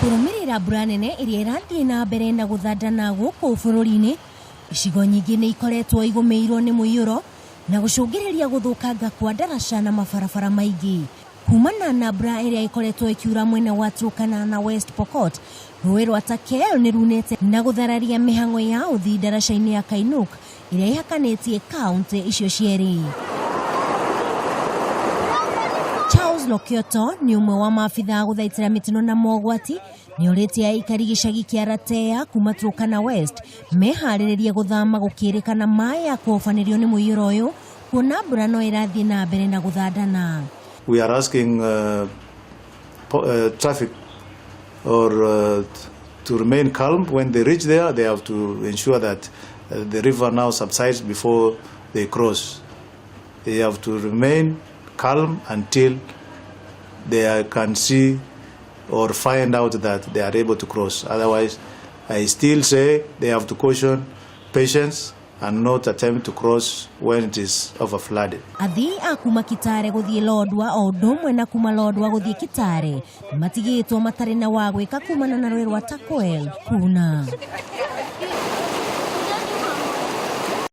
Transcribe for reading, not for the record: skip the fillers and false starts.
Kurumirira mbura nene iria irathii na mbere na guthandana guku bururi-ini, icigo nyingi ni ikoretwo igumiirwo ni Muiyuro na gucungiriria guthukanga kwa ndaraca na mabarabara maingi. Kumana na mbura iria ikoretwo ikiura mwena wa Turkana na West Pokot, Ruui rwa Turkwell nirunite na guthararia mihango ya uthii ndaraca-ini ya Kainuk iria ihakanitie kaunti icio cieri. Lokioto ni umwe wa maabithaa guthaitira mitino na mogwati ni uritie aikari gicagi kia Latea kuma Turkana West mehaririria guthama gukirikana maai ya kofanirio ni Muiyuro uyu kuona mbura no irathii na mbere na guthandana. We are asking traffic or to remain calm. When they reach there, they have to ensure that the river now subsides before they cross. They have to remain calm until they can see or find out that they are able to cross. Otherwise, I still say they have to caution patience and not attempt to cross when it is over flooded. Athii akuma Kitare guthii Lodwa o ndomwe na kuma Lodwa guthii Kitare matigitwo matari na wa gwika kumana na Ruui rwa Turkwell kuna